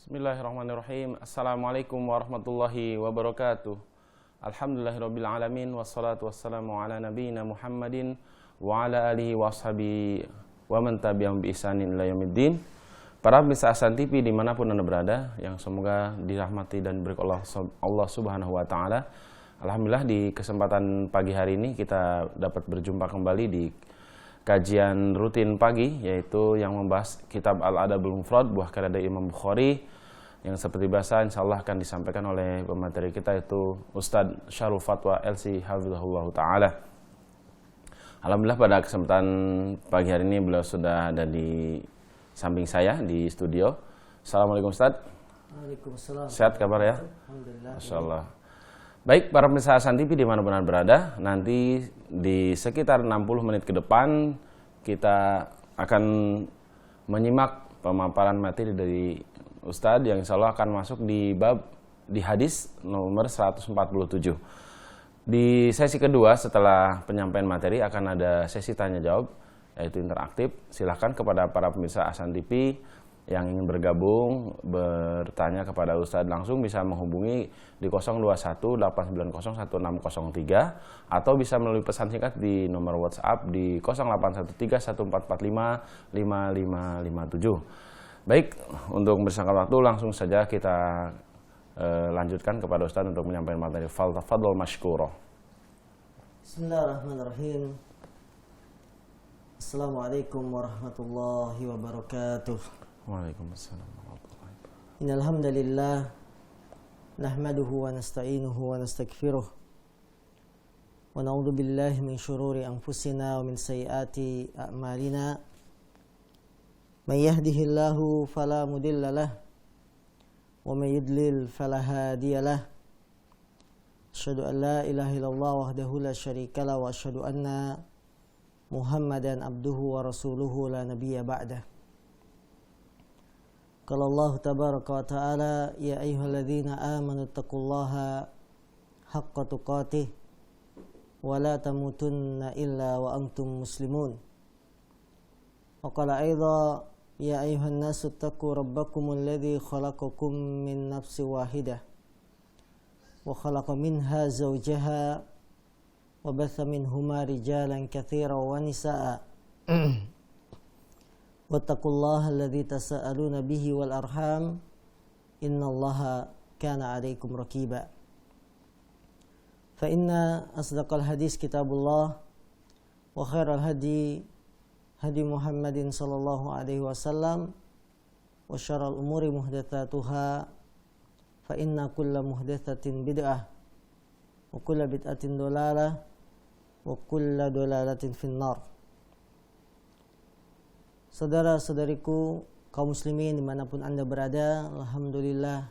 Bismillahirrahmanirrahim. Assalamualaikum warahmatullahi wabarakatuh. Alhamdulillahirabbil alamin wassalatu wassalamu ala nabiyyina Muhammadin wa ala alihi washabihi wa man tabi'ahum bi ihsanin ila yaumiddin. Para pemirsa Ahsan TV dimanapun Anda berada, yang semoga dirahmati dan berkah Allah Subhanahu wa taala. Alhamdulillah di kesempatan pagi hari ini kita dapat berjumpa kembali di kajian rutin pagi, yaitu yang membahas kitab Al-Adabul Mufrad buah karya dari Imam Bukhari, yang seperti biasa insyaallah akan disampaikan oleh pemateri kita, yaitu Ustadz Syarul Fatwa LC Hafizahullah Ta'ala. Alhamdulillah pada kesempatan pagi hari ini beliau sudah ada di samping saya di studio. Assalamualaikum Ustadz. Waalaikumsalam. Sehat kabar ya? Alhamdulillah. Masyaallah. Baik, para pemirsa Ahsan TV dimanapun Anda berada, nanti di sekitar 60 menit ke depan kita akan menyimak pemaparan materi dari Ustadz yang insya Allah akan masuk di hadis nomor 147. Di sesi kedua setelah penyampaian materi akan ada sesi tanya jawab, yaitu interaktif. Silahkan kepada para pemirsa Ahsan TV yang ingin bergabung bertanya kepada Ustadz langsung bisa menghubungi di 021-890-1603 atau bisa melalui pesan singkat di nomor WhatsApp di 0813-1445-5557. Baik, untuk bersingkat waktu langsung saja kita lanjutkan kepada Ustadz untuk menyampaikan materi. Fadhol mashkuro. Bismillahirrahmanirrahim. Assalamualaikum warahmatullahi wabarakatuh. Waalaikumsalam warahmatullahi wabarakatuh. Innal hamdalillah nahmaduhu wa nasta'inuhu wa nastaghfiruh wa na'udzu billahi min shururi anfusina wa min sayyiati a'malina. May yahdihillahu fala mudilla lahu wa may yudlil fala hadiya lahu. Asyhadu an la ilaha illallah wahdahu la syarika lahu wa asyhadu anna Muhammadan abduhu wa rasuluhu la nabiyya ba'dah. Qala Allah tabaraka wa ta'ala, ya ayyuhalladzina amanu taqullaha haqqa tuqatih wa la tamutunna illa wa antum muslimun. Wa qala aidha, ya ayyuhan nasu taqu rabbakumul ladzi khalaqakum min nafsin wahidah wa khalaqa minha zawjaha wa batha minhuma rijalan katsiran wa nisaa. Wattaqullaha alladzi tasaaluna bihi wal arham innallaha kana 'alaikum raqiba. Fa inna asdaqal hadis kitabullah wa khairal hadi Muhammadin sallallahu alaihi wasallam wa syarrul umuri muhdatsatuha fa inna kulla muhdatsatin bid'ah wa kulla bid'atin dhalalah wa kulla dhalalatin finnar. Saudara-saudariku kaum muslimin dimanapun Anda berada, alhamdulillah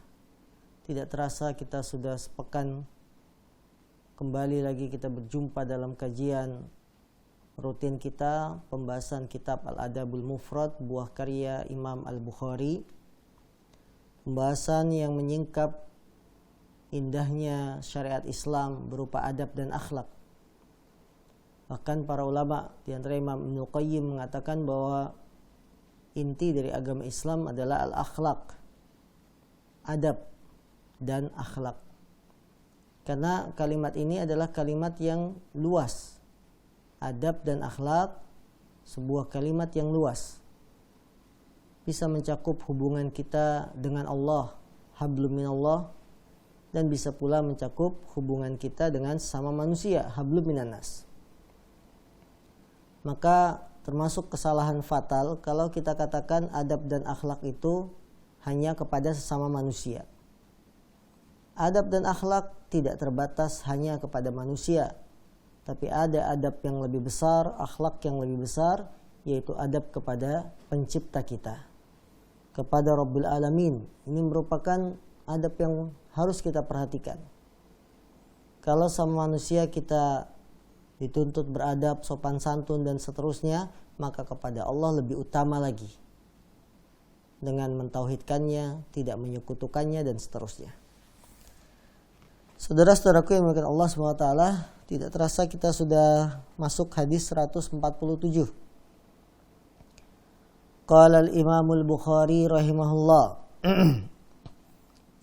tidak terasa kita sudah sepekan kembali lagi kita berjumpa dalam kajian rutin kita, pembahasan kitab Al-Adabul Mufrad buah karya Imam Al-Bukhari. Pembahasan yang menyingkap indahnya syariat Islam berupa adab dan akhlak. Bahkan para ulama di antara Imam Ibnu Qayyim mengatakan bahwa inti dari agama Islam adalah al-akhlak, adab dan akhlak. Karena kalimat ini adalah kalimat yang luas. Adab dan akhlak, sebuah kalimat yang luas. Bisa mencakup hubungan kita dengan Allah, hablum minallah, dan bisa pula mencakup hubungan kita dengan sesama manusia, hablum minannas. Maka termasuk kesalahan fatal kalau kita katakan adab dan akhlak itu hanya kepada sesama manusia. Adab dan akhlak tidak terbatas hanya kepada manusia, tapi ada adab yang lebih besar, akhlak yang lebih besar, yaitu adab kepada pencipta kita, kepada Rabbil Alamin. Ini merupakan adab yang harus kita perhatikan. Kalau sama manusia kita dituntut beradab, sopan santun dan seterusnya, maka kepada Allah lebih utama lagi dengan mentauhidkannya, tidak menyekutukannya dan seterusnya. Saudara-saudaraku yang dimuliakan Allah SWT, tidak terasa kita sudah masuk hadis 147. Qala al-Imam al-Bukhari rahimahullah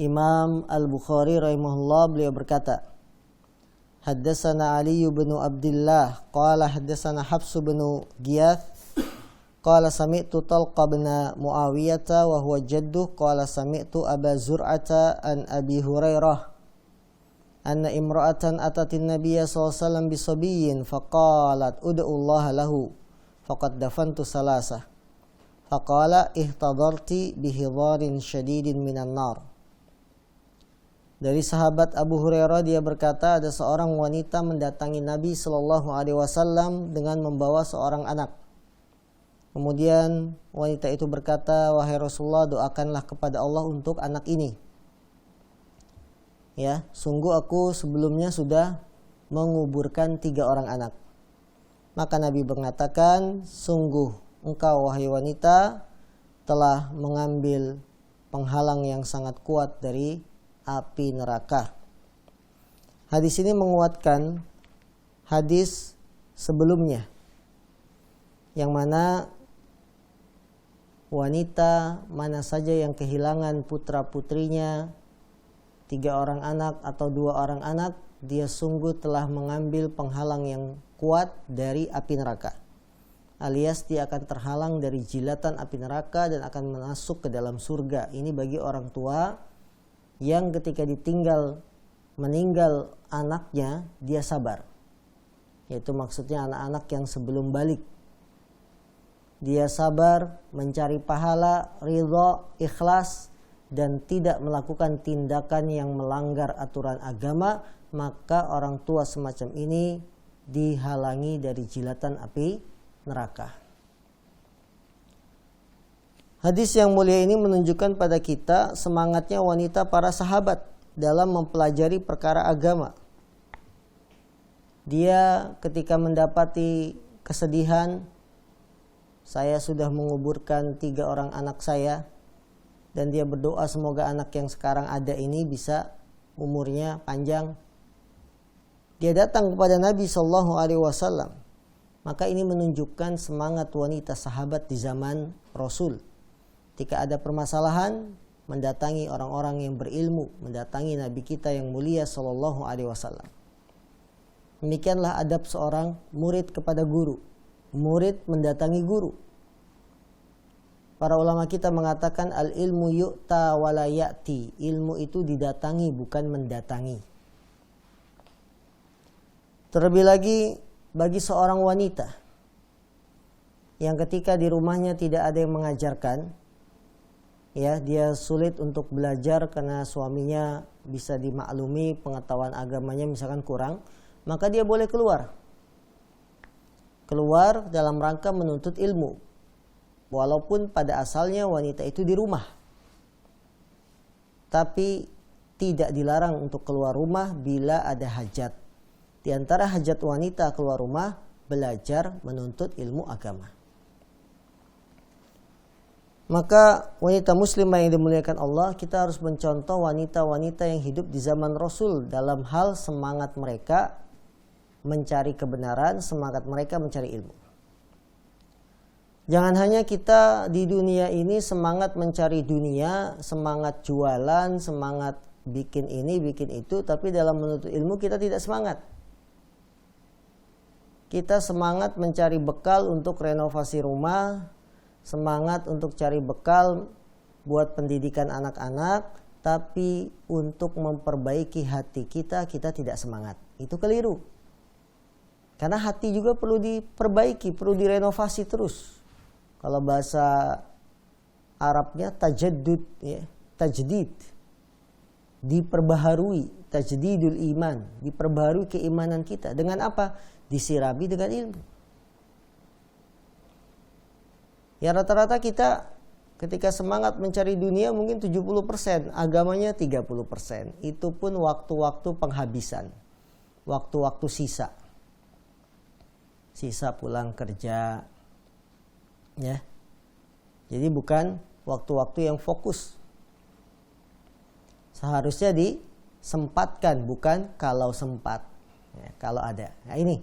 Imam Al-Bukhari rahimahullah beliau berkata, Haddatsana Ali bin Abdullah qala haddatsana Hafs bin Giyath qala sami'tu Talqa bin Muawiyah wa huwa jadduh qala sami'tu Aba Zur'ata an Abi Hurairah anna imra'atan atatin nabiyya sallallahu alaihi wasallam bisabiyyin faqalat ud'u Allah lahu faqad dafantu salasah faqala ihtadarti bihidharin syadidin minan nar. Dari sahabat Abu Hurairah dia berkata, ada seorang wanita mendatangi Nabi sallallahu alaihi wasallam dengan membawa seorang anak. Kemudian wanita itu berkata, wahai Rasulullah, doakanlah kepada Allah untuk anak ini. Ya, sungguh aku sebelumnya sudah menguburkan 3 orang anak. Maka Nabi mengatakan, sungguh engkau wahai wanita telah mengambil penghalang yang sangat kuat dari api neraka. Hadis ini menguatkan hadis sebelumnya, yang mana wanita mana saja yang kehilangan putra putrinya, 3 orang anak atau 2 orang anak, dia sungguh telah mengambil penghalang yang kuat dari api neraka, alias dia akan terhalang dari jilatan api neraka dan akan masuk ke dalam surga. Ini bagi orang tua yang ketika meninggal anaknya dia sabar, yaitu maksudnya anak-anak yang sebelum balik. Dia sabar mencari pahala, ridha, ikhlas, dan tidak melakukan tindakan yang melanggar aturan agama, maka orang tua semacam ini dihalangi dari jilatan api neraka. Hadis yang mulia ini menunjukkan pada kita semangatnya wanita para sahabat dalam mempelajari perkara agama. Dia ketika mendapati kesedihan, saya sudah menguburkan 3 orang anak saya, dan dia berdoa semoga anak yang sekarang ada ini bisa umurnya panjang. Dia datang kepada Nabi SAW. Maka ini menunjukkan semangat wanita sahabat di zaman Rasul. Ketika ada permasalahan, mendatangi orang-orang yang berilmu, mendatangi Nabi kita yang mulia SAW. Demikianlah adab seorang murid kepada guru. Murid mendatangi guru. Para ulama kita mengatakan al-ilmu yu'ta wa la ya'ti. Ilmu itu didatangi bukan mendatangi. Terlebih lagi bagi seorang wanita yang ketika di rumahnya tidak ada yang mengajarkan, ya, dia sulit untuk belajar karena suaminya bisa dimaklumi pengetahuan agamanya misalkan kurang, maka dia boleh keluar dalam rangka menuntut ilmu, walaupun pada asalnya wanita itu di rumah. Tapi tidak dilarang untuk keluar rumah bila ada hajat. Di antara hajat wanita keluar rumah, belajar menuntut ilmu agama. Maka wanita muslimah yang dimuliakan Allah, kita harus mencontoh wanita-wanita yang hidup di zaman Rasul dalam hal semangat mereka mencari kebenaran, semangat mereka mencari ilmu. Jangan hanya kita di dunia ini semangat mencari dunia, semangat jualan, semangat bikin ini, bikin itu, tapi dalam menuntut ilmu kita tidak semangat. Kita semangat mencari bekal untuk renovasi rumah, semangat untuk cari bekal buat pendidikan anak-anak, tapi untuk memperbaiki hati kita tidak semangat. Itu keliru. Karena hati juga perlu diperbaiki, perlu direnovasi terus. Kalau bahasa Arabnya tajaddud, ya, tajdid. Diperbaharui, tajdidul iman, diperbaharui keimanan kita. Dengan apa? Disirabi dengan ilmu. Ya, rata-rata kita ketika semangat mencari dunia mungkin 70%, agamanya 30%. Itu pun waktu-waktu penghabisan, waktu-waktu sisa pulang kerja, ya. Jadi bukan waktu-waktu yang fokus. Seharusnya disempatkan, bukan kalau sempat, ya, kalau ada. Nah ini,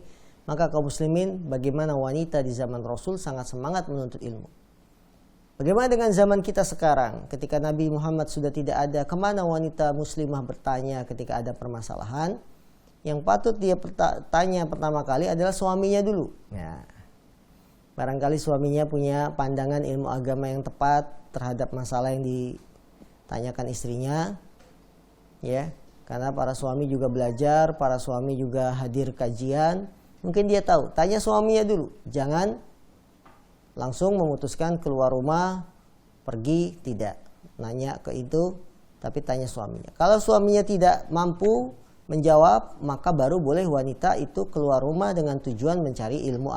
maka kaum muslimin, bagaimana wanita di zaman Rasul sangat semangat menuntut ilmu. Bagaimana dengan zaman kita sekarang? Ketika Nabi Muhammad sudah tidak ada, kemana wanita muslimah bertanya ketika ada permasalahan? Yang patut dia tanya pertama kali adalah suaminya dulu. Nah, barangkali suaminya punya pandangan ilmu agama yang tepat terhadap masalah yang ditanyakan istrinya. Ya, karena para suami juga belajar, para suami juga hadir kajian. Mungkin dia tahu, tanya suaminya dulu. Jangan langsung memutuskan keluar rumah, pergi, tidak. Nanya ke itu, tapi tanya suaminya. Kalau suaminya tidak mampu menjawab, maka baru boleh wanita itu keluar rumah dengan tujuan mencari ilmu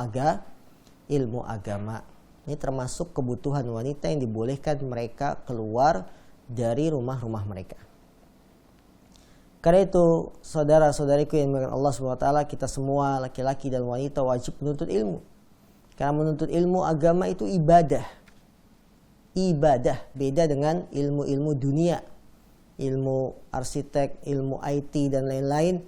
agama. Ini termasuk kebutuhan wanita yang dibolehkan mereka keluar dari rumah-rumah mereka. Karena itu, saudara-saudariku yang dimuliakan Allah SWT, kita semua laki-laki dan wanita wajib menuntut ilmu. Karena menuntut ilmu agama itu ibadah. Ibadah beda dengan ilmu-ilmu dunia. Ilmu arsitek, ilmu IT dan lain-lain.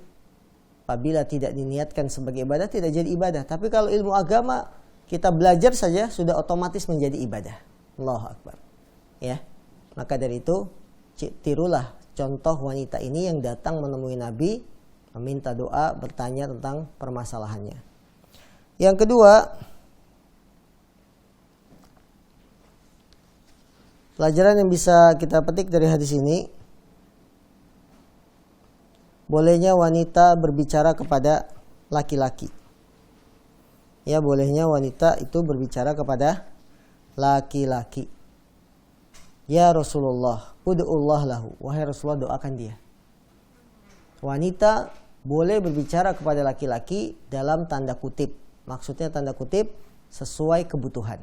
Apabila tidak diniatkan sebagai ibadah, tidak jadi ibadah. Tapi kalau ilmu agama, kita belajar saja sudah otomatis menjadi ibadah. Allahu Akbar. Ya. Maka dari itu, tirulah contoh wanita ini yang datang menemui Nabi, meminta doa, bertanya tentang permasalahannya. Yang kedua, pelajaran yang bisa kita petik dari hadis ini, bolehnya wanita berbicara kepada laki-laki. Ya, bolehnya wanita itu berbicara kepada laki-laki. Ya Rasulullah, ud'ullah lahu. Wahai Rasulullah, doakan dia. Wanita boleh berbicara kepada laki-laki dalam tanda kutip. Maksudnya tanda kutip sesuai kebutuhan.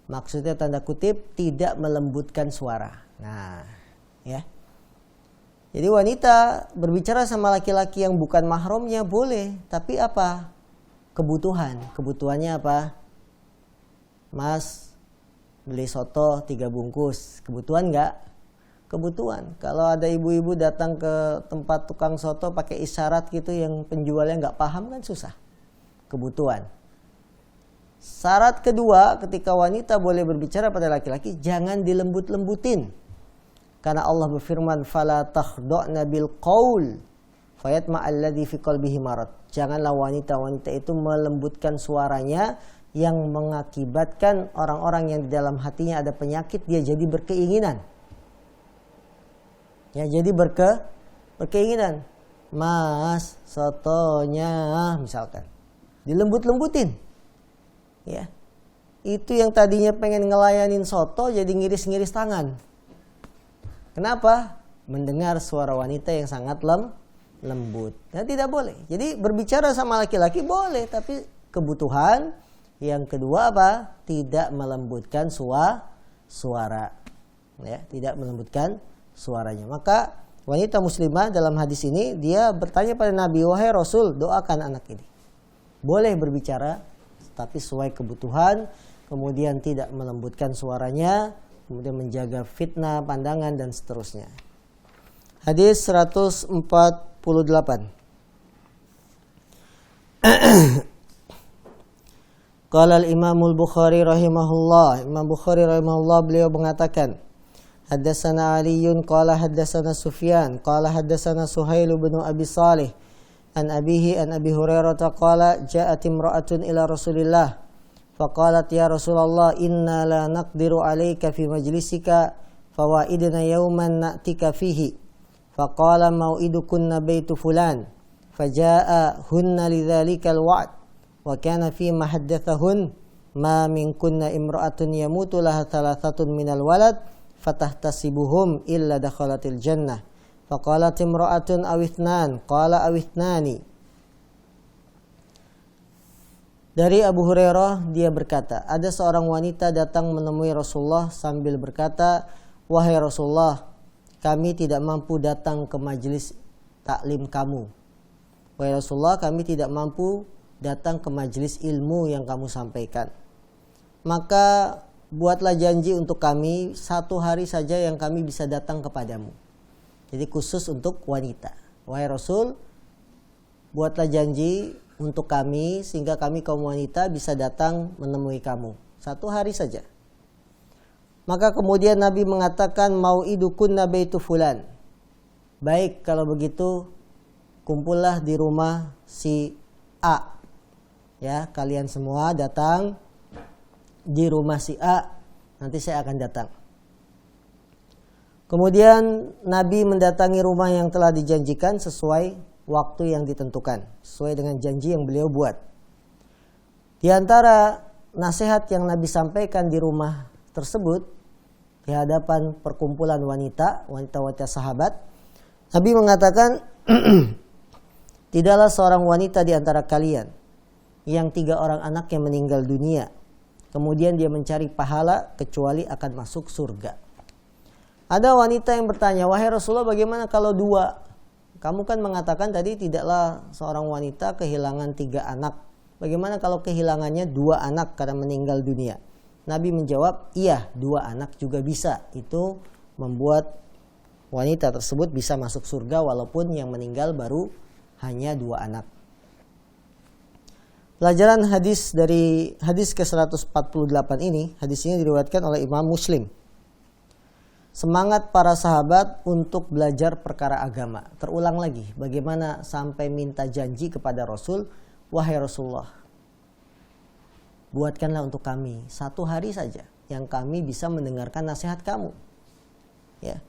Maksudnya tanda kutip tidak melembutkan suara. Nah, ya. Jadi wanita berbicara sama laki-laki yang bukan mahramnya boleh, tapi apa? Kebutuhan. Kebutuhannya apa? Mas, beli soto 3 bungkus. Kebutuhan enggak? Kebutuhan. Kalau ada ibu-ibu datang ke tempat tukang soto pakai isyarat gitu yang penjualnya enggak paham kan susah. Kebutuhan. Syarat kedua, ketika wanita boleh berbicara pada laki-laki, jangan dilembut-lembutin. Karena Allah berfirman, "Fala takhda'na bil qaul fayatma alladzi fi qalbihi marad." Janganlah wanita-wanita itu melembutkan suaranya yang mengakibatkan orang-orang yang di dalam hatinya ada penyakit, dia jadi berkeinginan. Ya, jadi berkeinginan. Mas, sotonya misalkan. Dilembut-lembutin. Ya. Itu yang tadinya pengen ngelayanin soto jadi ngiris-ngiris tangan. Kenapa? Mendengar suara wanita yang sangat lembut. Nah, tidak boleh. Jadi berbicara sama laki-laki boleh, tapi kebutuhan. Yang kedua apa? Tidak melembutkan suara. Ya, tidak melembutkan suaranya. Maka wanita muslimah dalam hadis ini dia bertanya pada Nabi, "Wahai Rasul, doakan anak ini." Boleh berbicara, tapi sesuai kebutuhan, kemudian tidak melembutkan suaranya, kemudian menjaga fitnah, pandangan, dan seterusnya. Hadis 148. Qala al-Imam al-Bukhari rahimahullah. Imam Bukhari rahimahullah beliau mengatakan, Haddatsana Aliun qala haddatsana Sufyan qala haddatsana Suhail bin Abi Salih an abihi an Abi Hurairah qala ja'at imra'atun ila Rasulillah faqalat ya Rasulullah inna la naqdiru 'alaika fi majlisika fawaidna yawman na'tika fihi faqala mau'idukunna baitu fulan faja'a hunna lidzalika al-wa'd wa kana fi ma haddathahun ma minkunna imra'atun yamutu laha thalathatun minal walad fatahtasibuhum illa dakhalatil jannah faqalat imra'atun awithnan qala awithnani. Dari Abu Hurairah dia berkata, ada seorang wanita datang menemui Rasulullah sambil berkata, "Wahai Rasulullah, kami tidak mampu datang ke majelis taklim kamu. Wahai Rasulullah, kami tidak mampu datang ke majelis ilmu yang kamu sampaikan. Maka buatlah janji untuk kami 1 hari saja yang kami bisa datang kepadamu." Jadi khusus untuk wanita. Wahai Rasul, buatlah janji untuk kami sehingga kami kaum wanita bisa datang menemui kamu 1 hari saja. Maka kemudian Nabi mengatakan, mau'idukunna baitu fulan. Baik, kalau begitu kumpullah di rumah si A. Ya, kalian semua datang di rumah si A, nanti saya akan datang. Kemudian Nabi mendatangi rumah yang telah dijanjikan sesuai waktu yang ditentukan, sesuai dengan janji yang beliau buat. Di antara nasihat yang Nabi sampaikan di rumah tersebut, di hadapan perkumpulan wanita-wanita sahabat, Nabi mengatakan, tidaklah seorang wanita di antara kalian yang 3 orang anaknya meninggal dunia, kemudian dia mencari pahala kecuali akan masuk surga. Ada wanita yang bertanya, wahai Rasulullah, bagaimana kalau 2? Kamu kan mengatakan tadi tidaklah seorang wanita kehilangan 3 anak. Bagaimana kalau kehilangannya 2 anak karena meninggal dunia? Nabi menjawab, iya, 2 anak juga bisa. Itu membuat wanita tersebut bisa masuk surga walaupun yang meninggal baru hanya 2 anak. Pelajaran hadis dari hadis ke-148 ini, hadis ini diriwayatkan oleh Imam Muslim. Semangat para sahabat untuk belajar perkara agama. Terulang lagi, bagaimana sampai minta janji kepada Rasul, wahai Rasulullah, buatkanlah untuk kami 1 hari saja yang kami bisa mendengarkan nasihat kamu. Ya.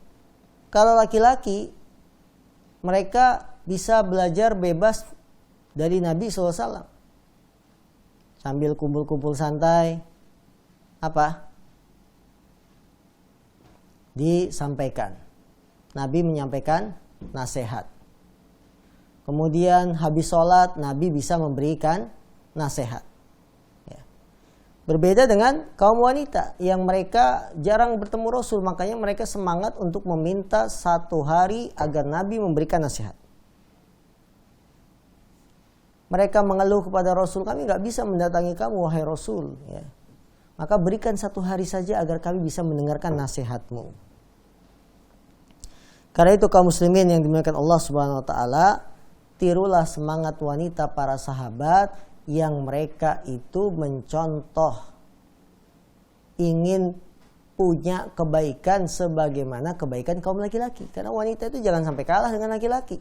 Kalau laki-laki, mereka bisa belajar bebas dari Nabi SAW. Sambil kumpul-kumpul santai, apa? Disampaikan. Nabi menyampaikan nasihat. Kemudian habis sholat, Nabi bisa memberikan nasihat. Ya. Berbeda dengan kaum wanita yang mereka jarang bertemu Rasul, makanya mereka semangat untuk meminta 1 hari agar Nabi memberikan nasihat. Mereka mengeluh kepada Rasul, kami nggak bisa mendatangi kamu wahai Rasul. Ya. Maka berikan 1 hari saja agar kami bisa mendengarkan nasihatmu. Karena itu kaum muslimin yang dimuliakan Allah Subhanahu wa taala, tirulah semangat wanita para sahabat yang mereka itu mencontoh ingin punya kebaikan sebagaimana kebaikan kaum laki-laki. Karena wanita itu jangan sampai kalah dengan laki-laki.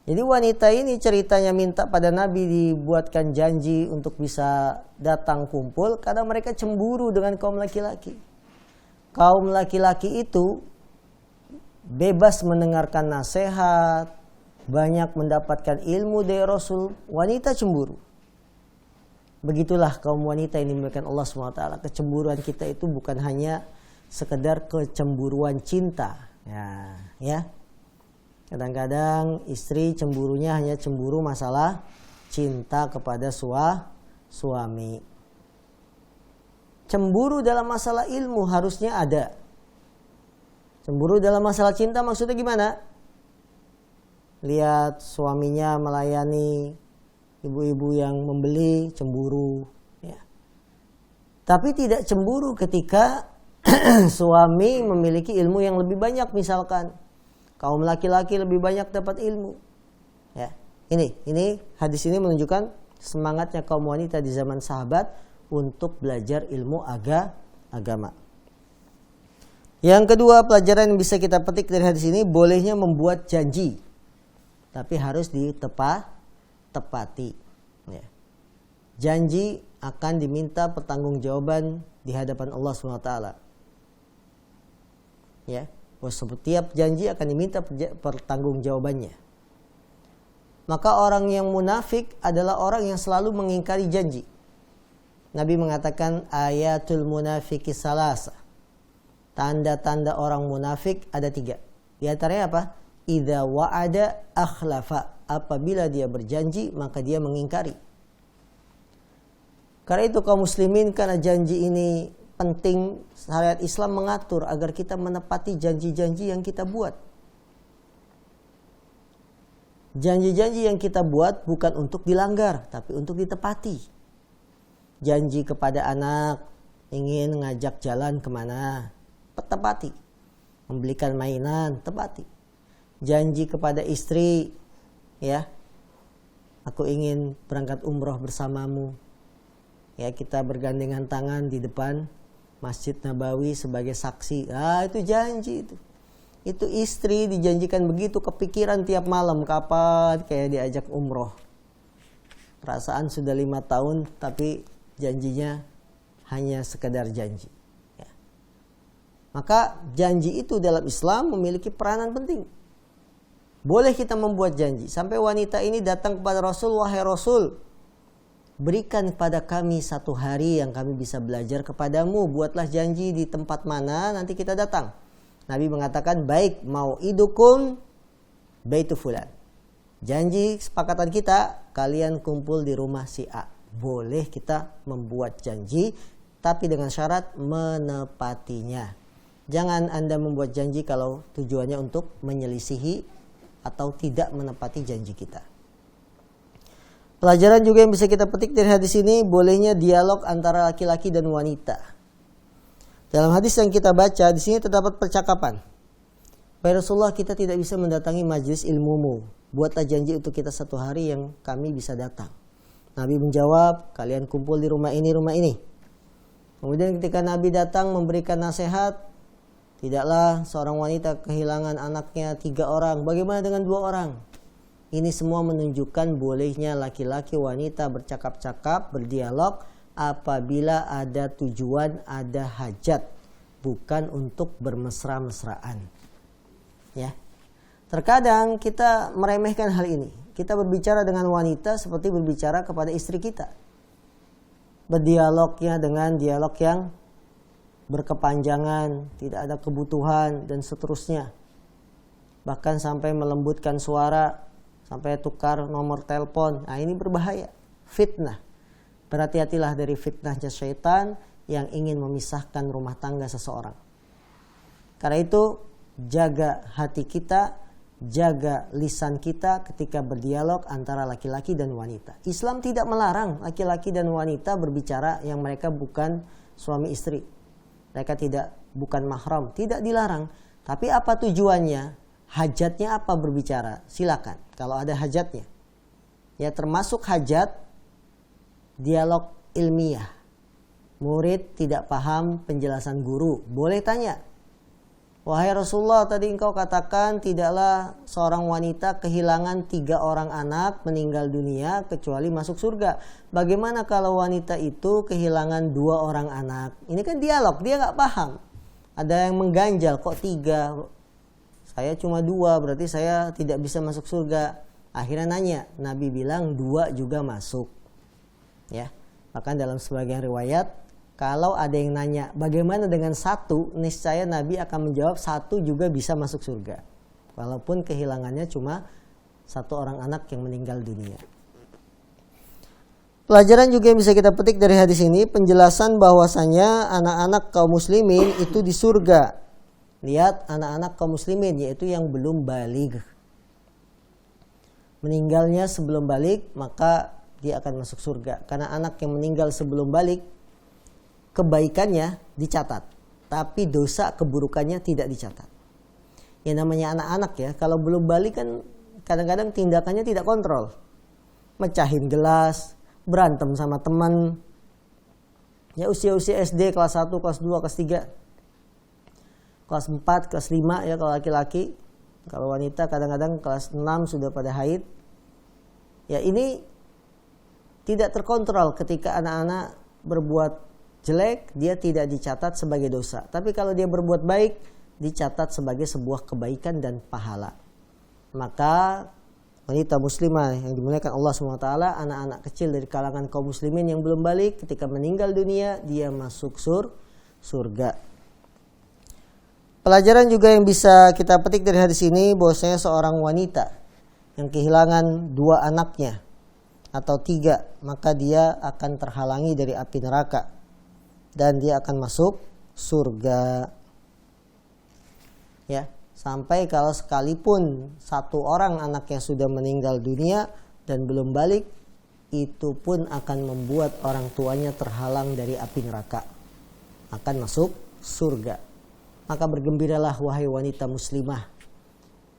Jadi wanita ini ceritanya minta pada Nabi dibuatkan janji untuk bisa datang kumpul karena mereka cemburu dengan kaum laki-laki. Kaum laki-laki itu bebas mendengarkan nasihat, banyak mendapatkan ilmu dari Rasul, wanita cemburu. Begitulah kaum wanita yang dimuliakan Allah SWT. Kecemburuan kita itu bukan hanya sekedar kecemburuan cinta. Ya. Kadang-kadang istri cemburunya hanya cemburu masalah cinta kepada suami. Cemburu dalam masalah ilmu harusnya ada. Cemburu dalam masalah cinta maksudnya gimana? Lihat suaminya melayani ibu-ibu yang membeli, cemburu. Ya. Tapi tidak cemburu ketika suami memiliki ilmu yang lebih banyak misalkan. Kaum laki-laki lebih banyak dapat ilmu. Ya, ini hadis ini menunjukkan semangatnya kaum wanita di zaman sahabat untuk belajar ilmu agama. Yang kedua, pelajaran yang bisa kita petik dari hadis ini, bolehnya membuat janji, tapi harus ditepati. Ya. Janji akan diminta pertanggungjawaban di hadapan Allah SWT. Ya. Setiap janji akan diminta pertanggungjawabannya. Maka orang yang munafik adalah orang yang selalu mengingkari janji. Nabi mengatakan ayatul munafiki salasa. Tanda-tanda orang munafik ada 3. Di antaranya apa? Idza wa'ada akhlafa. Apabila dia berjanji maka dia mengingkari. Karena itu kaum muslimin, karena janji ini penting, syariat Islam mengatur agar kita menepati janji-janji yang kita buat. Janji-janji yang kita buat bukan untuk dilanggar, tapi untuk ditepati. Janji kepada anak, ingin ngajak jalan kemana, tepati. Membelikan mainan, tepati. Janji kepada istri, ya, aku ingin berangkat umroh bersamamu. Ya, kita bergandengan tangan di depan Masjid Nabawi sebagai saksi. Itu janji itu. Itu istri dijanjikan begitu, kepikiran tiap malam kapan kayak diajak umroh. Perasaan sudah 5 tahun tapi janjinya hanya sekedar janji. Ya. Maka janji itu dalam Islam memiliki peranan penting. Boleh kita membuat janji. Sampai wanita ini datang kepada Rasul, wahai Rasul, berikan kepada kami 1 hari yang kami bisa belajar kepadamu. Buatlah janji di tempat mana nanti kita datang. Nabi mengatakan, baik, mau idukum baitu fulan. Janji sepakatan kita, kalian kumpul di rumah si A. Boleh kita membuat janji, tapi dengan syarat menepatinya. Jangan Anda membuat janji kalau tujuannya untuk menyelisihi atau tidak menepati janji kita. Pelajaran juga yang bisa kita petik dari hadis ini, bolehnya dialog antara laki-laki dan wanita. Dalam hadis yang kita baca, di sini terdapat percakapan. Wahai Rasulullah, kita tidak bisa mendatangi majelis ilmumu. Buatlah janji untuk kita 1 hari yang kami bisa datang. Nabi menjawab, kalian kumpul di rumah ini, rumah ini. Kemudian ketika Nabi datang memberikan nasihat, tidaklah seorang wanita kehilangan anaknya 3 orang. Bagaimana dengan 2 orang? Ini semua menunjukkan bolehnya laki-laki wanita bercakap-cakap, berdialog, apabila ada tujuan, ada hajat, bukan untuk bermesra-mesraan. Ya. Terkadang kita meremehkan hal ini. Kita berbicara dengan wanita seperti berbicara kepada istri kita. Berdialognya dengan dialog yang berkepanjangan, tidak ada kebutuhan dan seterusnya. Bahkan sampai melembutkan suara, sampai tukar nomor telepon. Nah, ini berbahaya, fitnah. Berhati-hatilah dari fitnahnya syaitan yang ingin memisahkan rumah tangga seseorang. Karena itu, jaga hati kita, jaga lisan kita ketika berdialog antara laki-laki dan wanita. Islam tidak melarang laki-laki dan wanita berbicara yang mereka bukan suami istri. Mereka bukan mahram, tidak dilarang. Tapi apa tujuannya? Hajatnya apa berbicara? Silakan kalau ada hajatnya. Ya, termasuk hajat dialog ilmiah. Murid tidak paham penjelasan guru, boleh tanya. Wahai Rasulullah, tadi engkau katakan tidaklah seorang wanita kehilangan 3 orang anak meninggal dunia kecuali masuk surga. Bagaimana kalau wanita itu kehilangan 2 orang anak? Ini kan dialog, dia gak paham. Ada yang mengganjal, kok 3? Saya cuma 2, berarti saya tidak bisa masuk surga. Akhirnya nanya, Nabi bilang 2 juga masuk. Ya, bahkan dalam sebagian riwayat, kalau ada yang nanya bagaimana dengan 1, niscaya Nabi akan menjawab 1 juga bisa masuk surga. Walaupun kehilangannya cuma 1 orang anak yang meninggal dunia. Pelajaran juga yang bisa kita petik dari hadis ini, penjelasan bahwasanya anak-anak kaum muslimin itu di surga. Lihat anak-anak kaum muslimin, yaitu yang belum baligh. Meninggalnya sebelum baligh, maka dia akan masuk surga. Karena anak yang meninggal sebelum baligh, kebaikannya dicatat, tapi dosa keburukannya tidak dicatat. Ya namanya anak-anak ya, kalau belum balik kan kadang-kadang tindakannya tidak kontrol. Mecahin gelas, berantem sama teman. Ya usia-usia SD kelas 1, kelas 2, kelas 3. Kelas 4, kelas 5 ya kalau laki-laki. Kalau wanita kadang-kadang kelas 6 sudah pada haid. Ya ini tidak terkontrol ketika anak-anak berbuat jelek, dia tidak dicatat sebagai dosa. Tapi kalau dia berbuat baik, dicatat sebagai sebuah kebaikan dan pahala. Maka wanita muslimah yang dimuliakan Allah SWT, anak-anak kecil dari kalangan kaum muslimin yang belum balik, ketika meninggal dunia, dia masuk surga. Pelajaran juga yang bisa kita petik dari hadis ini, bahwasanya seorang wanita yang kehilangan 2 anaknya atau 3, maka dia akan terhalangi dari api neraka dan dia akan masuk surga. Ya, sampai kalau sekalipun 1 orang anaknya sudah meninggal dunia dan belum balik, itu pun akan membuat orang tuanya terhalang dari api neraka, akan masuk surga. Maka bergembiralah wahai wanita muslimah.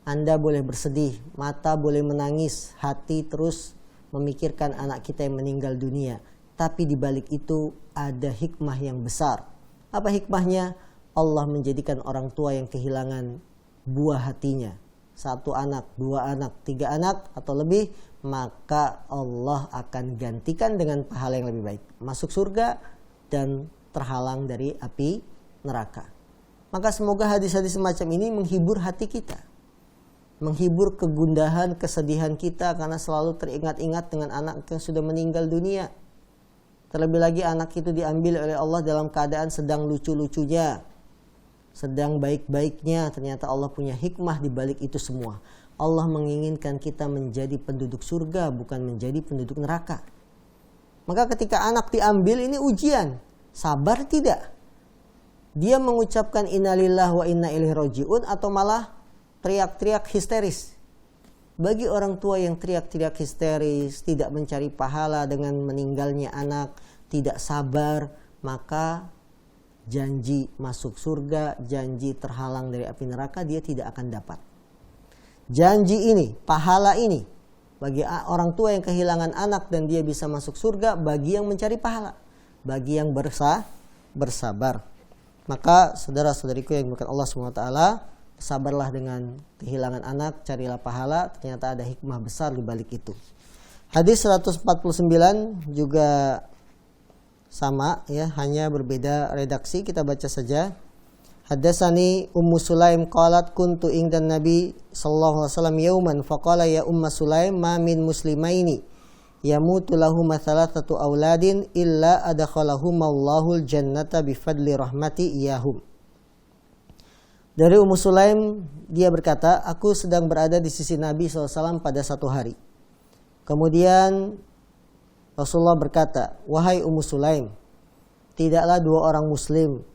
Anda boleh bersedih, mata boleh menangis, hati terus memikirkan anak kita yang meninggal dunia. Tapi di balik itu ada hikmah yang besar. Apa hikmahnya? Allah menjadikan orang tua yang kehilangan buah hatinya, 1 anak, 2 anak, 3 anak atau lebih, maka Allah akan gantikan dengan pahala yang lebih baik, masuk surga dan terhalang dari api neraka. Maka semoga hadis-hadis semacam ini menghibur hati kita, menghibur kegundahan, kesedihan kita karena selalu teringat-ingat dengan anak yang sudah meninggal dunia. Terlebih lagi anak itu diambil oleh Allah dalam keadaan sedang lucu-lucunya, sedang baik-baiknya. Ternyata Allah punya hikmah di balik itu semua. Allah menginginkan kita menjadi penduduk surga, bukan menjadi penduduk neraka. Maka ketika anak diambil, ini ujian. Sabar tidak? Dia mengucapkan innalillah wa inna ilaihi rajiun atau malah teriak-teriak histeris? Bagi orang tua yang teriak-teriak histeris, tidak mencari pahala dengan meninggalnya anak, tidak sabar, maka janji masuk surga, janji terhalang dari api neraka dia tidak akan dapat. Janji ini, pahala ini, bagi orang tua yang kehilangan anak dan dia bisa masuk surga, bagi yang mencari pahala, bagi yang bersabar. Maka saudara-saudariku yang dimuliakan Allah SWT, sabarlah dengan kehilangan anak, carilah pahala, ternyata ada hikmah besar di balik itu. Hadis 149 juga sama ya, hanya berbeda redaksi, kita baca saja. Hadatsani Ummu Sulaim qalat kuntu indan Nabi sallallahu alaihi wasallam yauman faqala ya Umma Sulaim ma min muslimaini yamutu lahum thalathatu auladin illa adkhalahumullahu aljannata bifadli rahmati iyahum. Dari Ummu Sulaim, dia berkata, aku sedang berada di sisi Nabi SAW pada satu hari. Kemudian Rasulullah berkata, wahai Ummu Sulaim, tidaklah 2 orang muslim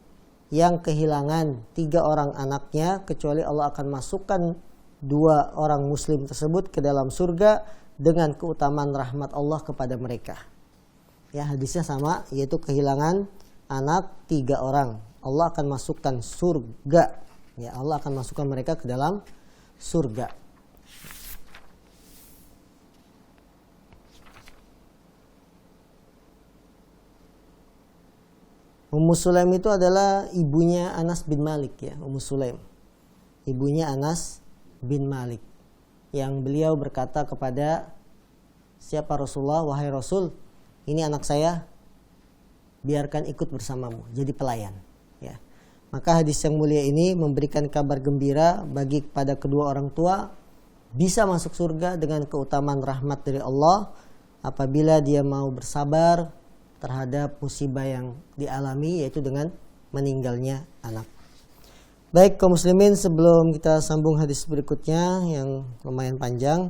yang kehilangan 3 orang anaknya, kecuali Allah akan masukkan 2 orang muslim tersebut ke dalam surga dengan keutamaan rahmat Allah kepada mereka. Ya, hadisnya sama, yaitu kehilangan anak 3 orang. Allah akan masukkan surga. Ya, Allah akan masukkan mereka ke dalam surga. Ummu Sulaim itu adalah ibunya Anas bin Malik ya, Ummu Sulaim. Ibunya Anas bin Malik. Yang beliau berkata kepada siapa Rasulullah, wahai Rasul, ini anak saya, biarkan ikut bersamamu, jadi pelayan. Ya. Maka hadis yang mulia ini memberikan kabar gembira bagi kepada kedua orang tua bisa masuk surga dengan keutamaan rahmat dari Allah apabila dia mau bersabar terhadap musibah yang dialami, yaitu dengan meninggalnya anak. Baik kaum muslimin, sebelum kita sambung hadis berikutnya yang lumayan panjang,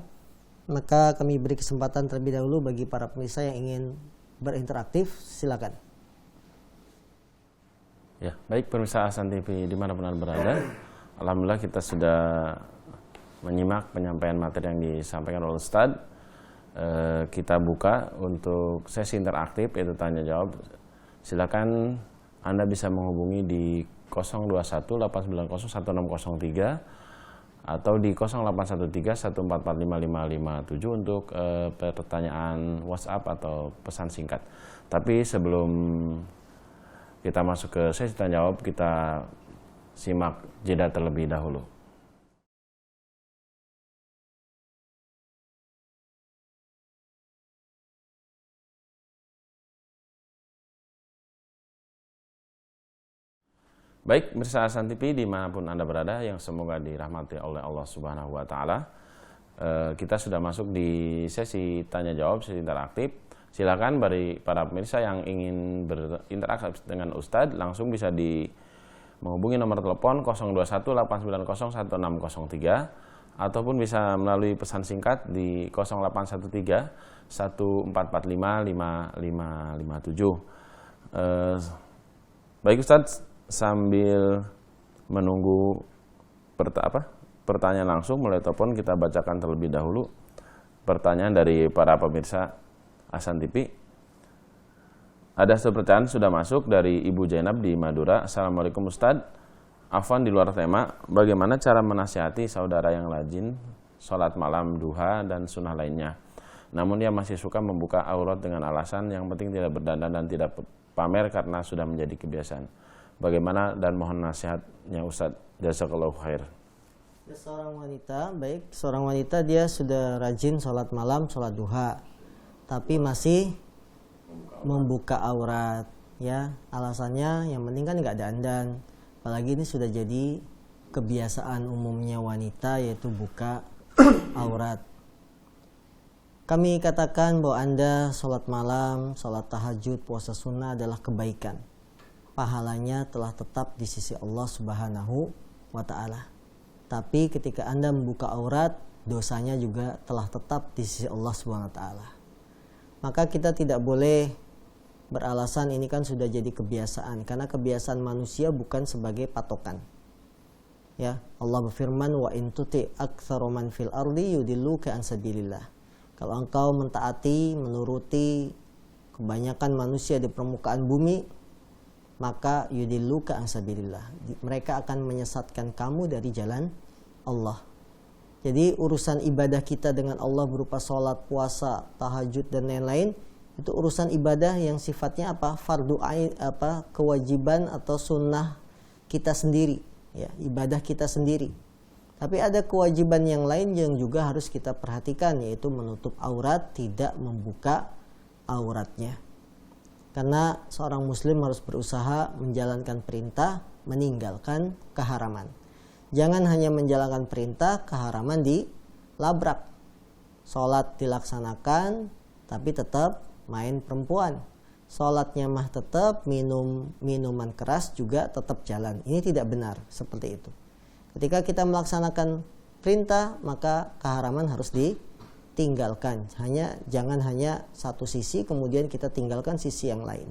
maka kami beri kesempatan terlebih dahulu bagi para pemirsa yang ingin berinteraktif, silakan. Ya, baik pemirsa Ahsan TV dimanapun Anda berada, alhamdulillah kita sudah menyimak penyampaian materi yang disampaikan oleh Ustadz. Kita buka untuk sesi interaktif, yaitu tanya jawab. Silakan Anda bisa menghubungi di 021-890-1603 atau di 0813-1445-5557 untuk pertanyaan WhatsApp atau pesan singkat. Tapi sebelum kita masuk ke sesi tanya jawab, kita simak jeda terlebih dahulu. Baik, pemirsa Ahsan TV dimanapun Anda berada yang semoga dirahmati oleh Allah Subhanahu wa Ta'ala, kita sudah masuk di sesi tanya jawab, sesi interaktif. Silakan bagi para pemirsa yang ingin berinteraksi dengan Ustadz, langsung bisa menghubungi nomor telepon 021-890-1603 ataupun bisa melalui pesan singkat di 0813-1445-5557. Baik Ustadz, sambil menunggu pertanyaan langsung melalui telepon, kita bacakan terlebih dahulu pertanyaan dari para pemirsa Ahsan TV. Ada satu pertanyaan sudah masuk dari Ibu Zainab di Madura. Assalamualaikum Ustadz, afwan di luar tema, bagaimana cara menasihati saudara yang rajin sholat malam, duha, dan sunnah lainnya, namun dia masih suka membuka aurat dengan alasan yang penting tidak berdandan dan tidak pamer karena sudah menjadi kebiasaan. bagaimana dan mohon nasihatnya Ustaz. Jazakallahu khair. Seorang wanita dia sudah rajin sholat malam, sholat duha, tapi masih membuka aurat, ya. Alasannya yang penting kan nggak dandan. Apalagi ini sudah jadi kebiasaan umumnya wanita, yaitu buka aurat. Kami katakan bahwa Anda sholat malam, sholat tahajud, puasa sunnah adalah kebaikan. Pahalanya telah tetap di sisi Allah Subhanahu wa ta'ala. Tapi ketika Anda membuka aurat, dosanya juga telah tetap di sisi Allah Subhanahu wa ta'ala. Maka kita tidak boleh beralasan ini kan sudah jadi kebiasaan, karena kebiasaan manusia bukan sebagai patokan. Ya, Allah berfirman, wa in tuti aktsaru man fil ardi yudilluka an sabilillah. Kalau engkau mentaati, menuruti kebanyakan manusia di permukaan bumi, maka yudilluka an sabilillah. Mereka akan menyesatkan kamu dari jalan Allah. Jadi urusan ibadah kita dengan Allah berupa sholat, puasa, tahajud dan lain-lain, itu urusan ibadah yang sifatnya apa? Fardu ain, kewajiban atau sunnah kita sendiri, ya, ibadah kita sendiri. Tapi ada kewajiban yang lain yang juga harus kita perhatikan, yaitu menutup aurat, tidak membuka auratnya. Karena seorang muslim harus berusaha menjalankan perintah, meninggalkan keharaman. Jangan hanya menjalankan perintah, keharaman dilabrak. Sholat dilaksanakan, tapi tetap main perempuan. Sholatnya mah tetap, minuman keras juga tetap jalan. Ini tidak benar seperti itu. Ketika kita melaksanakan perintah, maka keharaman harus ditinggalkan. Jangan hanya satu sisi kemudian kita tinggalkan sisi yang lain.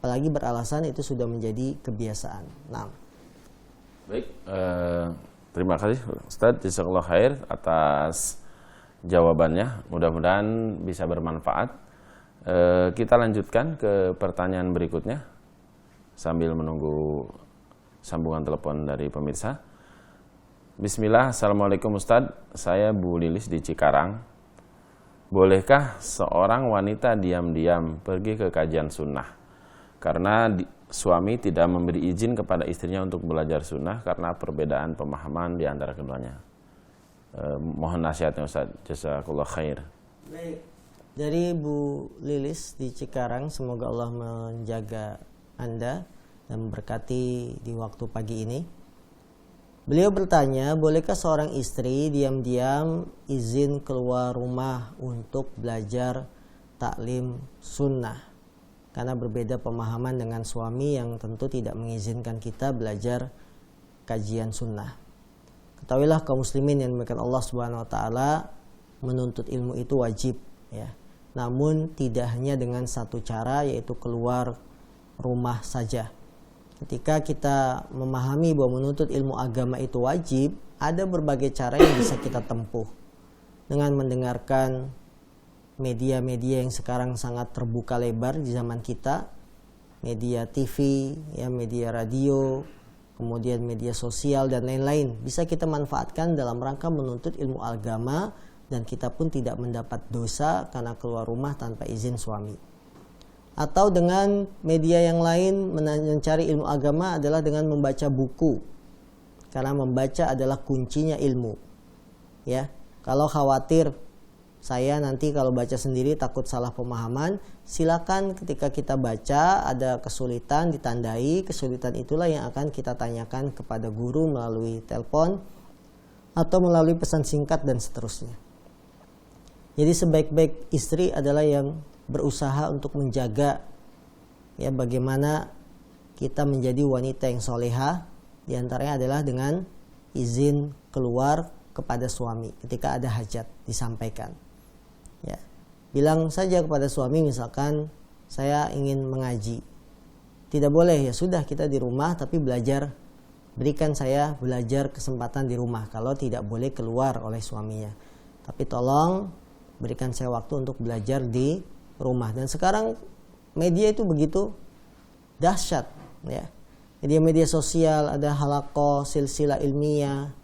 Apalagi beralasan itu sudah menjadi kebiasaan. Nah, baik, terima kasih Ustaz Jazakallahu khair atas jawabannya. Mudah-mudahan bisa bermanfaat. Kita lanjutkan ke pertanyaan berikutnya sambil menunggu sambungan telepon dari pemirsa. Bismillah, Assalamualaikum Ustaz, saya Bu Lilis di Cikarang. Bolehkah seorang wanita diam-diam pergi ke kajian sunnah karena suami tidak memberi izin kepada istrinya untuk belajar sunnah karena perbedaan pemahaman di antara keduanya? Mohon nasihatnya Ustaz. Jazakallahu khair. Baik. Dari Bu Lilis di Cikarang, semoga Allah menjaga Anda dan memberkati di waktu pagi ini. Beliau bertanya, bolehkah seorang istri diam-diam izin keluar rumah untuk belajar taklim sunnah? Karena berbeda pemahaman dengan suami yang tentu tidak mengizinkan kita belajar kajian sunnah. Ketahuilah kaum muslimin yang dimuliakan Allah Subhanahu wa taala, menuntut ilmu itu wajib, ya. Namun tidak hanya dengan satu cara, yaitu keluar rumah saja. Ketika kita memahami bahwa menuntut ilmu agama itu wajib, ada berbagai cara yang bisa kita tempuh. Dengan mendengarkan media-media yang sekarang sangat terbuka lebar di zaman kita, media TV, ya, media radio, kemudian media sosial dan lain-lain, bisa kita manfaatkan dalam rangka menuntut ilmu agama, dan kita pun tidak mendapat dosa karena keluar rumah tanpa izin suami. Atau dengan media yang lain, mencari ilmu agama adalah dengan membaca buku, karena membaca adalah kuncinya ilmu, ya. Kalau khawatir saya nanti kalau baca sendiri takut salah pemahaman, silakan ketika kita baca ada kesulitan ditandai. Kesulitan itulah yang akan kita tanyakan kepada guru melalui telepon atau melalui pesan singkat dan seterusnya. Jadi sebaik-baik istri adalah yang berusaha untuk menjaga, ya, bagaimana kita menjadi wanita yang solehah. Di antaranya adalah dengan izin keluar kepada suami ketika ada hajat, disampaikan, ya. Bilang saja kepada suami, misalkan saya ingin mengaji, tidak boleh, ya sudah kita di rumah tapi belajar, berikan saya belajar kesempatan di rumah. Kalau tidak boleh keluar oleh suaminya, tapi tolong berikan saya waktu untuk belajar di rumah. Dan sekarang media itu begitu dahsyat, ya. Media sosial, ada halaqah, silsilah ilmiah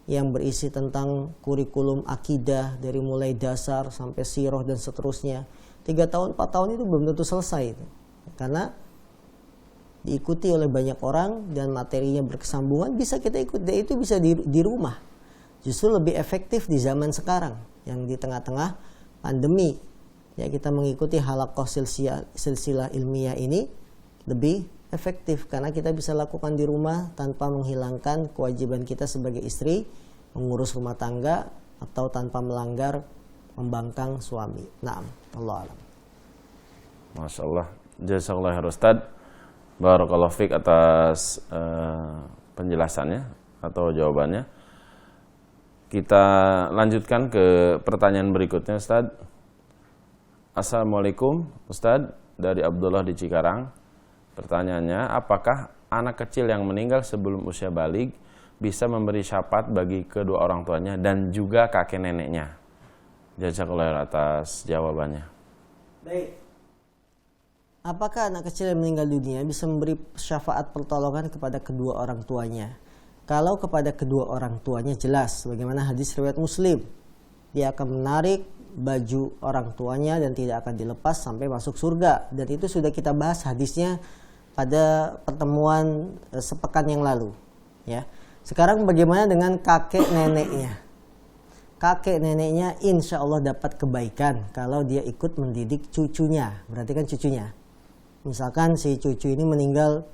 yang berisi tentang kurikulum akidah dari mulai dasar sampai sirah dan seterusnya. 3 tahun, 4 tahun itu belum tentu selesai itu. Karena diikuti oleh banyak orang dan materinya berkesambungan, bisa kita ikut, dan itu bisa di rumah. Justru lebih efektif di zaman sekarang yang di tengah-tengah pandemi. Ya, kita mengikuti halaqah silsilah ilmiah ini lebih efektif karena kita bisa lakukan di rumah tanpa menghilangkan kewajiban kita sebagai istri mengurus rumah tangga atau tanpa melanggar membangkang suami. Naam, Allah alam. Masya Allah, jazakallah khair Ustaz. Barakallahu fiik atas penjelasannya atau jawabannya. Kita lanjutkan ke pertanyaan berikutnya, Ustaz. Assalamualaikum, Ustaz, dari Abdullah di Cikarang. Pertanyaannya, apakah anak kecil yang meninggal sebelum usia baligh bisa memberi syafaat bagi kedua orang tuanya dan juga kakek neneknya? Jazakallah khair atas jawabannya. Baik. Apakah anak kecil yang meninggal dunia bisa memberi syafaat pertolongan kepada kedua orang tuanya? Kalau kepada kedua orang tuanya jelas, bagaimana hadis riwayat Muslim. Dia akan menarik baju orang tuanya dan tidak akan dilepas sampai masuk surga. Dan itu sudah kita bahas hadisnya pada pertemuan sepekan yang lalu. Ya. Sekarang bagaimana dengan kakek neneknya? Kakek neneknya insya Allah dapat kebaikan kalau dia ikut mendidik cucunya. Berarti kan cucunya. Misalkan si cucu ini meninggal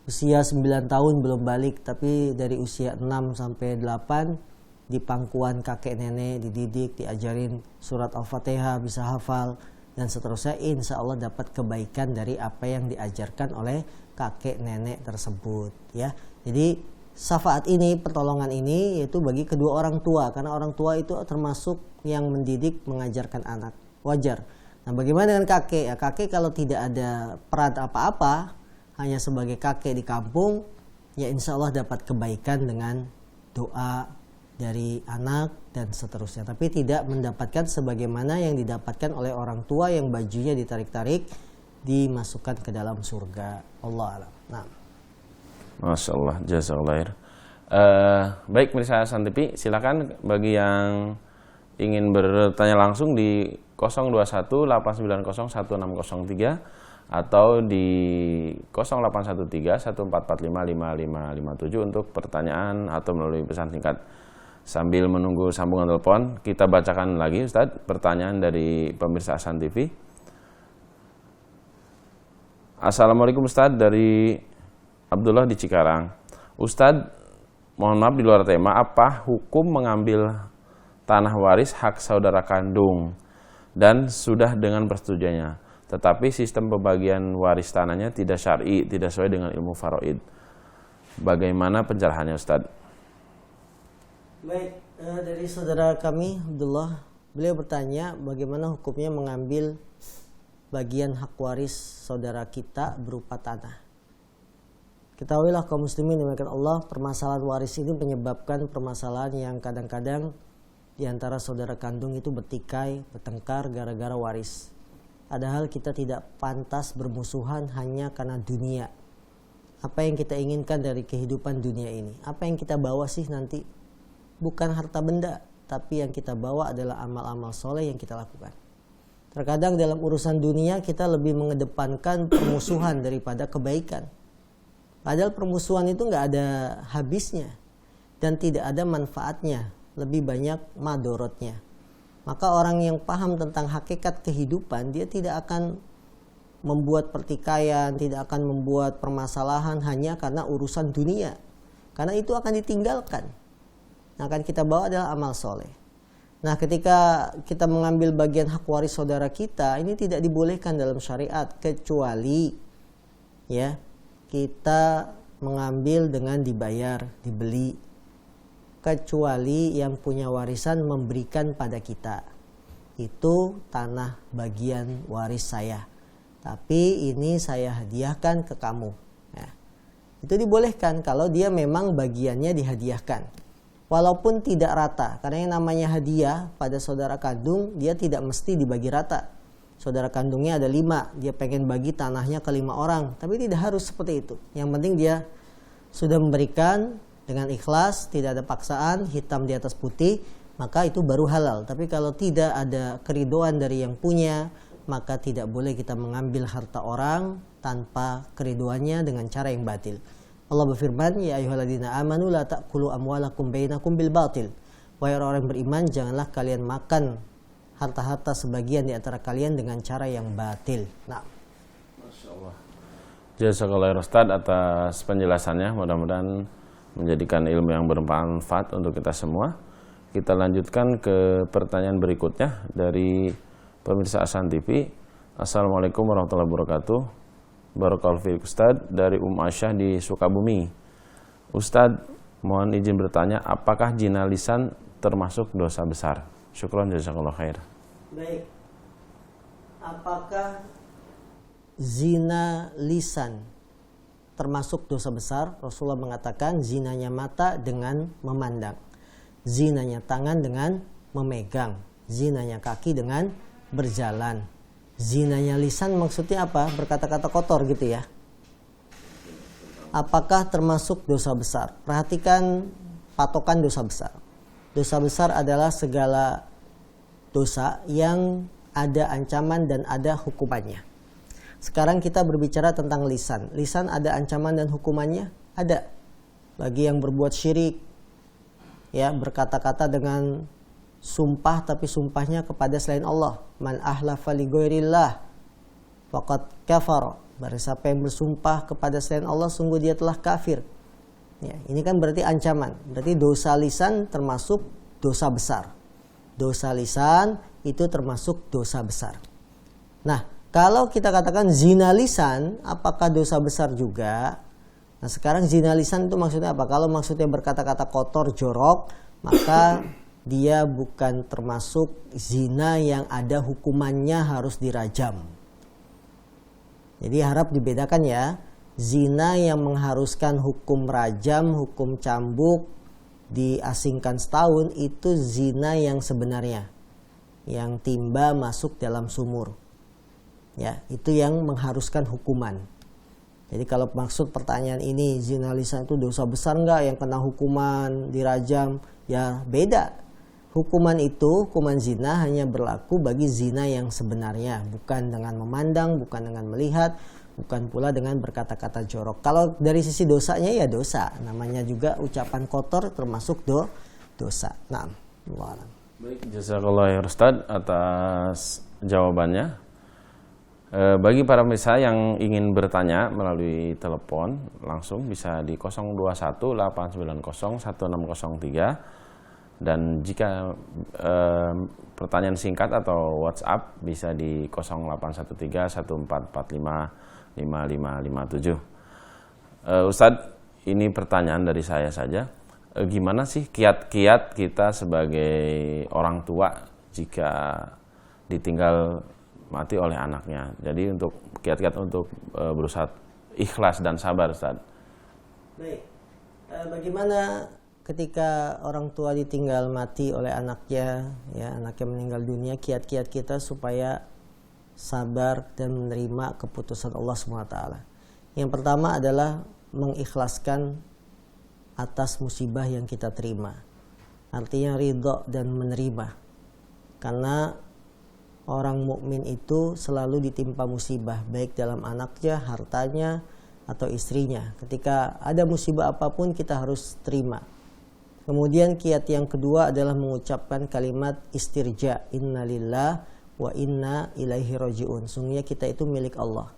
usia 9 tahun belum balik, tapi dari usia 6 sampai 8 di pangkuan kakek nenek dididik, diajarin surat Al-Fatihah, bisa hafal dan seterusnya, insya Allah dapat kebaikan dari apa yang diajarkan oleh kakek nenek tersebut, ya. Jadi syafaat ini, pertolongan ini yaitu bagi kedua orang tua, karena orang tua itu termasuk yang mendidik, mengajarkan anak, wajar. Nah, bagaimana dengan kakek? Ya, kakek kalau tidak ada peran apa-apa, hanya sebagai kakek di kampung, ya insya Allah dapat kebaikan dengan doa dari anak dan seterusnya. Tapi tidak mendapatkan sebagaimana yang didapatkan oleh orang tua yang bajunya ditarik-tarik, dimasukkan ke dalam surga. Allah alam. Nah. Masya Allah, jazakallah khair. Baik, pemirsa Hasan TV, silakan bagi yang ingin bertanya langsung di 021-890-1603 atau di 0813-1445-5557 untuk pertanyaan atau melalui pesan singkat. Sambil menunggu sambungan telepon, kita bacakan lagi, Ustadz, pertanyaan dari pemirsa Hasan TV. Assalamualaikum Ustadz, dari Abdullah di Cikarang. Ustadz, mohon maaf di luar tema, apa hukum mengambil tanah waris hak saudara kandung dan sudah dengan persetujuannya, tetapi sistem pembagian waris tanahnya tidak syar'i, tidak sesuai dengan ilmu faraid. Bagaimana pencerahannya, Ustaz? Baik, dari saudara kami Abdullah, beliau bertanya bagaimana hukumnya mengambil bagian hak waris saudara kita berupa tanah. Ketahuilah kaum muslimin dimuliakan Allah, permasalahan waris ini menyebabkan permasalahan yang kadang-kadang di antara saudara kandung itu bertikai, bertengkar gara-gara waris. Padahal kita tidak pantas bermusuhan hanya karena dunia. Apa yang kita inginkan dari kehidupan dunia ini? Apa yang kita bawa sih nanti? Bukan harta benda, tapi yang kita bawa adalah amal-amal soleh yang kita lakukan. Terkadang dalam urusan dunia kita lebih mengedepankan permusuhan daripada kebaikan. Padahal permusuhan itu nggak ada habisnya dan tidak ada manfaatnya. Lebih banyak madorotnya. Maka orang yang paham tentang hakikat kehidupan, dia tidak akan membuat pertikaian, tidak akan membuat permasalahan hanya karena urusan dunia. Karena itu akan ditinggalkan. Nah, akan kita bawa adalah amal soleh. Nah, ketika kita mengambil bagian hak waris saudara kita, ini tidak dibolehkan dalam syariat, kecuali ya kita mengambil dengan dibayar, dibeli. Kecuali yang punya warisan memberikan pada kita. Itu tanah bagian waris saya. Tapi ini saya hadiahkan ke kamu. Ya. Itu dibolehkan kalau dia memang bagiannya dihadiahkan. Walaupun tidak rata. Karena yang namanya hadiah pada saudara kandung, dia tidak mesti dibagi rata. Saudara kandungnya ada 5. Dia pengen bagi tanahnya ke 5 orang. Tapi tidak harus seperti itu. Yang penting dia sudah memberikan dengan ikhlas, tidak ada paksaan, hitam di atas putih, maka itu baru halal. Tapi kalau tidak ada keridoan dari yang punya, maka tidak boleh kita mengambil harta orang tanpa keriduannya dengan cara yang batil. Allah berfirman, ya ayyuhalladzina amanu la ta'kulu amwalakum bainakum bil batil. Wahai orang yang beriman, janganlah kalian makan harta-harta sebagian di antara kalian dengan cara yang batil. Nah, Masya Allah. Jazakallahu Ustaz atas penjelasannya. Mudah-mudahan menjadikan ilmu yang bermanfaat untuk kita semua. Kita lanjutkan ke pertanyaan berikutnya dari pemirsa Ahsan TV. Assalamualaikum warahmatullahi wabarakatuh. Barakallahu fiik Ustaz, dari Aisyah di Sukabumi. Ustaz, mohon izin bertanya, apakah zina lisan termasuk dosa besar? Syukran jazakallahu khair. baik. Apakah zina lisan termasuk dosa besar? Rasulullah mengatakan zinanya mata dengan memandang, zinanya tangan dengan memegang, zinanya kaki dengan berjalan. Zinanya lisan maksudnya apa? Berkata-kata kotor gitu ya. Apakah termasuk dosa besar? Perhatikan patokan dosa besar. Dosa besar adalah segala dosa yang ada ancaman dan ada hukumannya. Sekarang kita berbicara tentang lisan. Lisan ada ancaman dan hukumannya? Ada. Bagi yang berbuat syirik, ya, berkata-kata dengan sumpah tapi sumpahnya kepada selain Allah. Man ahlafa li ghairillah faqad kafara. Barang siapa yang bersumpah kepada selain Allah, sungguh dia telah kafir. Ya, ini kan berarti ancaman. Berarti dosa lisan termasuk dosa besar. Dosa lisan itu termasuk dosa besar. Nah, kalau kita katakan zina lisan, apakah dosa besar juga? Nah, sekarang zina lisan itu maksudnya apa? Kalau maksudnya berkata-kata kotor, jorok, maka dia bukan termasuk zina yang ada hukumannya harus dirajam. Jadi harap dibedakan ya. Zina yang mengharuskan hukum rajam, hukum cambuk, diasingkan setahun, itu zina yang sebenarnya, yang timba masuk dalam sumur. Ya, itu yang mengharuskan hukuman. Jadi kalau maksud pertanyaan ini, zina lisan itu dosa besar enggak yang kena hukuman dirajam? Ya beda. Hukuman itu, hukuman zina hanya berlaku bagi zina yang sebenarnya, bukan dengan memandang, bukan dengan melihat, bukan pula dengan berkata-kata jorok. Kalau dari sisi dosanya ya dosa, namanya juga ucapan kotor termasuk dosa. Nah, baik, jazakallahu khair Ustaz atas jawabannya. Bagi para pemirsa yang ingin bertanya melalui telepon, langsung bisa di 021 890 1603. Dan jika pertanyaan singkat atau WhatsApp bisa di 0813 1445 5557. Ustadz, ini pertanyaan dari saya saja. Gimana sih kiat-kiat kita sebagai orang tua jika ditinggal mati oleh anaknya? Jadi untuk kiat-kiat untuk berusaha ikhlas dan sabar, Ustadz. Baik, bagaimana ketika orang tua ditinggal mati oleh anaknya, ya, anaknya meninggal dunia, kiat-kiat kita supaya sabar dan menerima keputusan Allah SWT. Yang pertama adalah mengikhlaskan atas musibah yang kita terima. Artinya ridho dan menerima. Karena orang mukmin itu selalu ditimpa musibah, baik dalam anaknya, hartanya, atau istrinya. Ketika ada musibah apapun kita harus terima. Kemudian kiat yang kedua adalah mengucapkan kalimat istirja, innalillah wa inna ilaihi rajiun. Sungguhnya kita itu milik Allah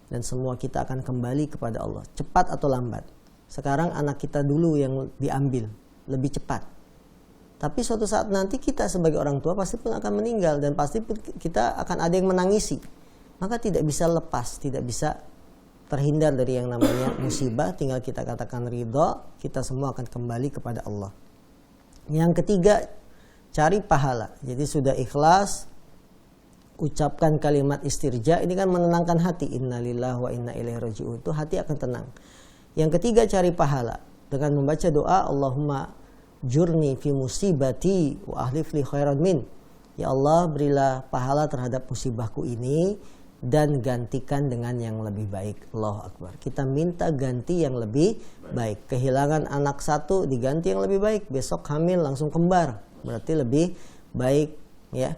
dan semua kita akan kembali kepada Allah, cepat atau lambat. Sekarang anak kita dulu yang diambil, lebih cepat. Tapi suatu saat nanti kita sebagai orang tua pasti pun akan meninggal dan pasti kita akan ada yang menangisi. Maka tidak bisa lepas, tidak bisa terhindar dari yang namanya musibah. Tinggal kita katakan ridho, kita semua akan kembali kepada Allah. Yang ketiga, cari pahala. Jadi sudah ikhlas, ucapkan kalimat istirja, ini kan menenangkan hati. Innalillahi wa inna ilaihi rajiun, itu hati akan tenang. Yang ketiga, cari pahala dengan membaca doa, Allahumma jurni fi musibati wa ahlif li khairan min. Ya Allah, berilah pahala terhadap musibahku ini dan gantikan dengan yang lebih baik. Allahu Akbar. Kita minta ganti yang lebih baik. Kehilangan anak satu diganti yang lebih baik. Besok hamil langsung kembar. Berarti lebih baik, ya.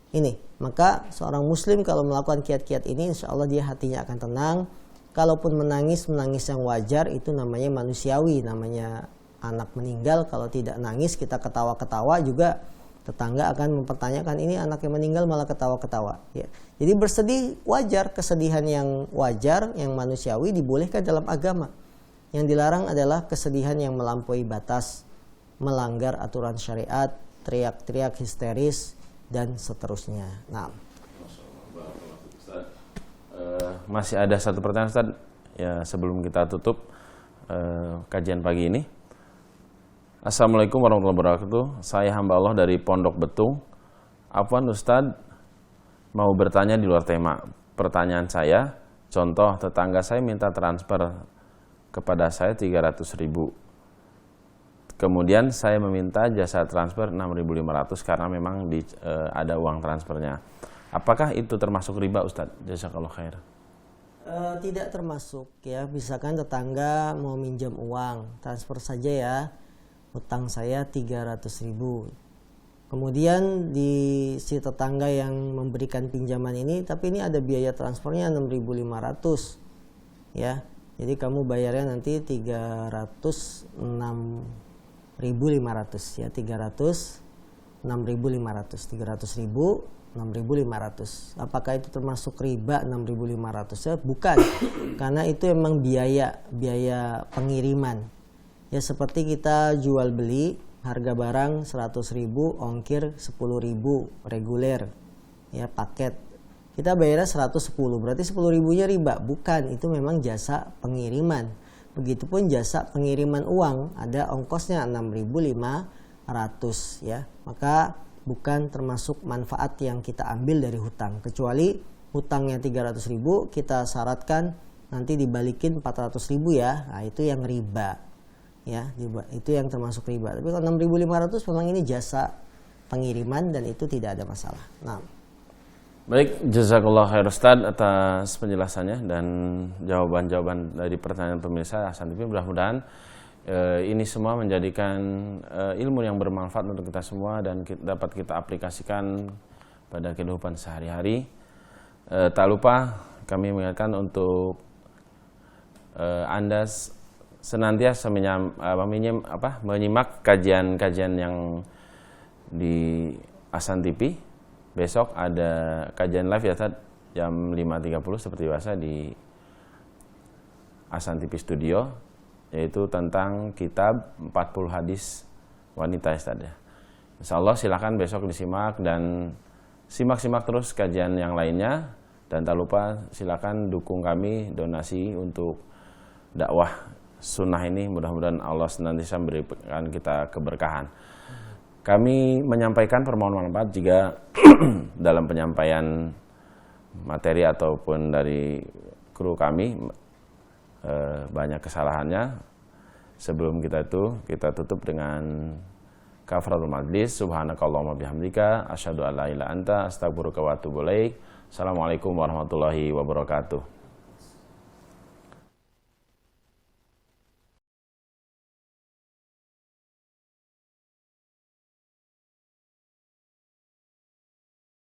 Ini, maka seorang muslim kalau melakukan kiat-kiat ini insya Allah dia hatinya akan tenang. Kalaupun menangis yang wajar, itu namanya manusiawi, namanya anak meninggal. Kalau tidak nangis kita ketawa-ketawa juga, tetangga akan mempertanyakan, ini anak yang meninggal malah ketawa-ketawa ya. Jadi bersedih wajar, kesedihan yang wajar, yang manusiawi dibolehkan dalam agama. Yang dilarang adalah kesedihan yang melampaui batas, melanggar aturan syariat, teriak-teriak histeris dan seterusnya. Nah, masih ada satu pertanyaan Ustaz ya sebelum kita tutup kajian pagi ini. Assalamualaikum warahmatullahi wabarakatuh. Saya hamba Allah dari Pondok Betung. Afwan Ustaz, mau bertanya di luar tema. Pertanyaan saya, contoh tetangga saya minta transfer kepada saya 300.000. Kemudian saya meminta jasa transfer 6.500 karena memang ada uang transfernya. Apakah itu termasuk riba Ustaz? Jazakallahu khair. Tidak termasuk ya. Misalkan tetangga mau minjam uang, transfer saja ya. Utang saya 300.000. Kemudian si tetangga yang memberikan pinjaman ini, tapi ini ada biaya transfernya 6.500 ya. Jadi kamu bayarnya nanti 306.500 ya, 306.500, 300.000, 6.500. Apakah itu termasuk riba 6.500? Ya, bukan. Karena itu memang biaya pengiriman. Ya seperti kita jual beli, harga barang 100.000, ongkir 10.000 reguler. Ya paket. Kita bayarnya 110, berarti 10.000-nya riba. Bukan, itu memang jasa pengiriman. Begitupun jasa pengiriman uang, ada ongkosnya 6.500 ya. Maka bukan termasuk manfaat yang kita ambil dari hutang, kecuali hutangnya 300.000 kita syaratkan nanti dibalikin 400.000 ya. Nah, itu yang riba. Ya, itu yang termasuk riba. Tapi kalau 6.500 memang ini jasa pengiriman dan itu tidak ada masalah. Nah, baik, jazakallah khair Ustaz atas penjelasannya dan jawaban-jawaban dari pertanyaan pemirsa Hasan TV. Mudah-mudahan ini semua menjadikan ilmu yang bermanfaat untuk kita semua dan dapat kita aplikasikan pada kehidupan sehari-hari. Tak lupa kami mengingatkan untuk Anda senantiasa menyimak kajian-kajian yang di Hasan TV. Besok ada kajian live ya Tad, jam 5.30 seperti biasa di Hasan TV Studio, yaitu tentang kitab 40 hadis wanita ya Tad ya. Insyaallah silakan besok disimak dan simak-simak terus kajian yang lainnya. Dan tak lupa silakan dukung kami, donasi untuk dakwah sunnah ini. Mudah-mudahan Allah senantiasa memberikan kita keberkahan. Kami menyampaikan permohonan maaf jika dalam penyampaian materi ataupun dari kru kami banyak kesalahannya. Sebelum kita tutup dengan kafaratul majlis. Subhanakallahumma bihamdika asyhadu an la ilaha illa anta astaghfiruka wa atubu ilaik. Assalamualaikum warahmatullahi wabarakatuh.